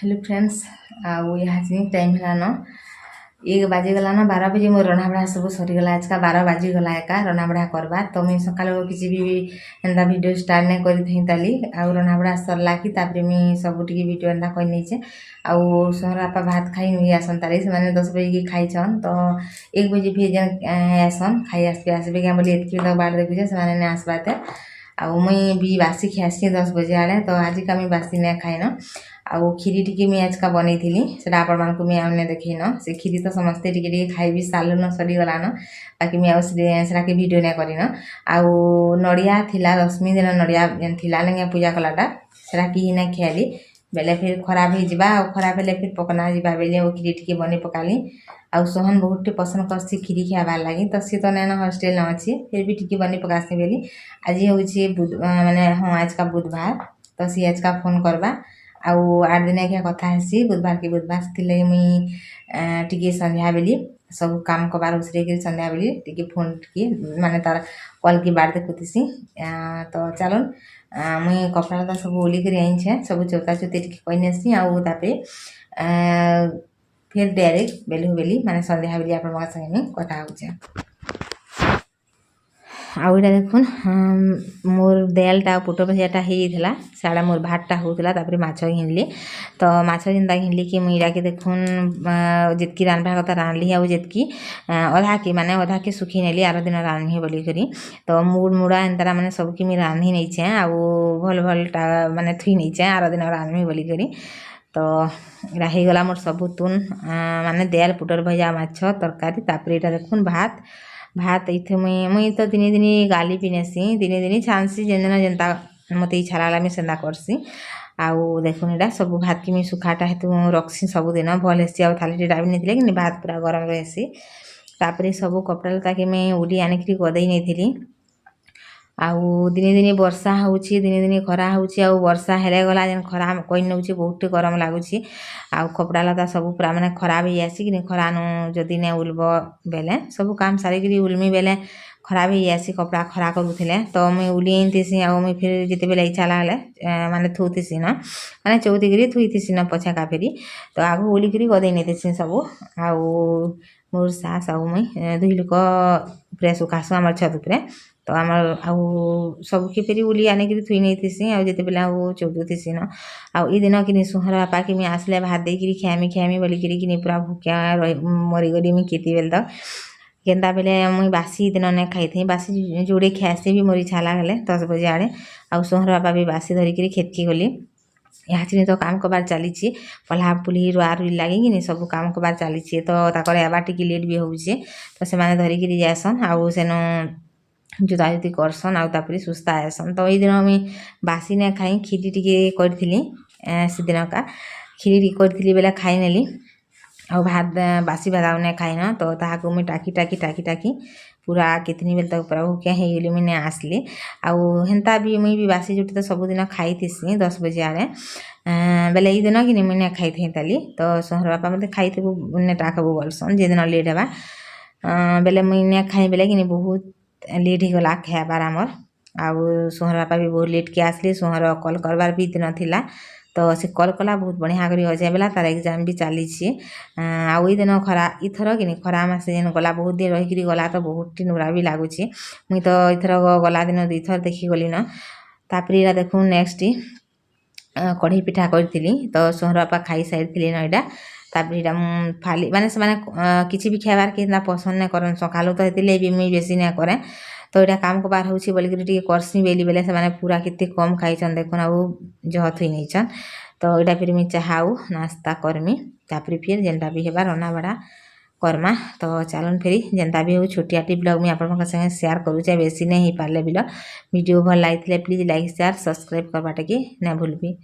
Hello friends यहाँ time है न 1 बाजिगला न 12 बजे मोर रन्धाबढ़ा सब सरीगला आज का 12 बाजिगला एका रन्धाबढ़ा करवा तो मुझे सकाल किसी भी एंता वीडियो स्टार्ट नहीं करी ताली आउ रन्धाबढ़ा सरला कि मुझे सब टी वीडियो एंता कर नहीं आउ सोहर बापा भात खाई नुई आसन ताली से 10 बजे की खाईछन तो 1 बजे फिर जन आसन खाई आसबे क्या बोली एतकी तक बाट देखुचे से आसबाते आउ मुई भी बासी खासी 10 बजे आड़े तो आज का मुझे बासी नहीं खाइन आउ खीरी टी मुझे आज का बनई थी से आपण मानक मुझे आने देखन से खीरी तो समस्ते टी खाई सारू न सरीगलान बाकी मुझे से वीडियो नहीं करन आउ नड़िया थिला 10 दिन नड़िया थिला लेंगे पूजा कलाटा से कि नहीं खेली बेले फिर खराब हो खराब हेले फिर पकना जावा बेले वो खीरी टी बनी पकाली आउ सोहन बहुत पसंद करसी खीरी खाबार लगी तो सी तो नैन हॉस्टेल न अच्छी फिर भी टी बनी पकासी बेली आज हूँ माने हाँ आज का बुधवार तो सी आज का फोन करवा आउ 8 दिन क्या कथा हेसी बुधवार के बुधवार से मुई टी संध्या बेली सब काम कबार उसरे संध्या बेली टी फोन टी माने तार कल की बार देखुसी तो चलन मुई कपड़ा तो सब ओली कर आई सब चौता चौती टी कहसी आउे फिर डायरेक्ट बेलू बेली माने संध्या बेली आप संगे कथा हो आउटा देखुन मोर दालटा पुट भजाटा होता साड़ा मोर भातटा होता माछ घिनली तो माछ जेनता घिनली कि मुझा के देखुन जितकी रांधवा कथा रांधली आउ जितकी अधा की माने अधा के सुखी नेली आर दिन रांधि बोली करी तो मुड़ मुड़ा एंतारा माने सबकी मुझे रांधि नहीं आउ भल भलटा माने थुई नहीं आर दिन रांधि बोली करी तो रहीगला मोर सबुतुन माने दाल पुटर भजा माछ तरकारी तापर यहाँ देखुन भात इथे मुई तो दिने दिने गाली पिनेसी दिने दिने छानसी जेन दिन जेनता मत इच्छा लागला मुझे सेंता करसी आउ देखुन यहाँ सब भात की मुझे सुखाटा हेतु रखसी सबुदिन भल हेसी आउ थाली टा भी नहीं कि भात पूरा गरम रही तापर सब कपड़ा लता कि मुझे उड़ी आनिक गदई नहीं थी आउ दिने दिने वर्षा होची दिने दिने खरा होची आउ वर्षा हेले गला जेन खरा कई नौ बहुत गरम लगुच आउ कपड़ा लता सब पूरा माने खराब हो जासी कि खरा नु जदि ने उल्ब बेले सब काम सारिक उल्मी बेले खराब हो जासी कपड़ा खरा करूले तो मुझे उली थी आउ मुझे फिर जिते बेले इच्छा लगे माने थुथीसी न माने चौथी थुईथीसी न पछाका फेरी तो आग उलिक गदई नहीं थी सब आउ मोर सास आउ मुई दुई लोक पूरा सुखासु आम छत उपरे तो आम आउ सबके फेरी उली आनिक थुई नहीं थी आउ जिते बेले आउ चौदुथीसी न आउ ई दिन कि सोहर बापा कि आसले भात देकर खाएमी बोलिक कि पूरा भूकिया मरीगली मुझे केती बेले तो केन्ता बेले मुई बासी दिन ने खाई थी बासी जोड़े खाएसी भी मोर इच्छा लागले 10 बजे आड़े आउ सोहर बापा भी बासी धरिकी खेतकी गली यहाँ तो काम कबार चली पल्हा पुली रुआ रुई लगे कि सब काम कबार चली तो आबार टी लेट भी होचे तो से धरिकी जासन आउ सेन जुताजुती करसन आउे सुस्ता आसन तो ये दिन मुझे बासी ने खाई खीरी टी करी से दिन का खीरी करी बेले खाई नेली आउ भात बासी भात ने खाइन तो ताकू मुझे टाकी पूरा कितनी बेले तक पूरा भूकिया होगली मुझे आसली आउ हेन्ता भी मुई भी बासी जुटी तो सबुदिन खाई थी 10 बजे आड़े बेले ये दिन कि मुझे खाई थी ताली तो सोहर बापा मत खाई थे टाकबू बोलसन जे दिन लेट है बेले मुझे खाई बेले कि बहुत लेट हो गला खाबार आमर आउ सोहर बापा भी बहुत लेट के आसली सोहर कल करवार भी दिन थिला तो से कल कला बहुत बढ़िया कर हो जाए बेला तार एग्जाम भी चली आउ ई दिन खरा इथर कि खरा मासे जेन गला बहुत दिन रहीकि गला तो बहुत नुरा भी लगुच मुई तो इथर गला दिन 2 थर देखी गली न तापर यहाँ देखूँ नेक्स्ट कढ़ई पिठा करी तो सोहर बापा खाई सारी न यहाँ तापर यहाँ फाली माने से किसी भी खाबार के पसंद नहीं करन सकालू तो हेतिले भी मुई बेसी नहीं करे तो यहाँ काम कबार होची बोलिक करसी बेली बेले से पूरा केते कम खाईछन देखुन आउ जह थुई नहीं तो यहाँ फिर मुझे चाहू नास्ता करमी तापर फिर जेनटा भी हेबा रना बड़ा करमा तो चलन फिर जेनता भी हो छोटियाटी ब्लॉग मुझे आप संगे शेयर करूचे बेसी नहीं पारे बिल वीडियो भल लगी प्लीज लाइक शेयर सब्सक्राइब करवाटा कि नहीं भूलबी।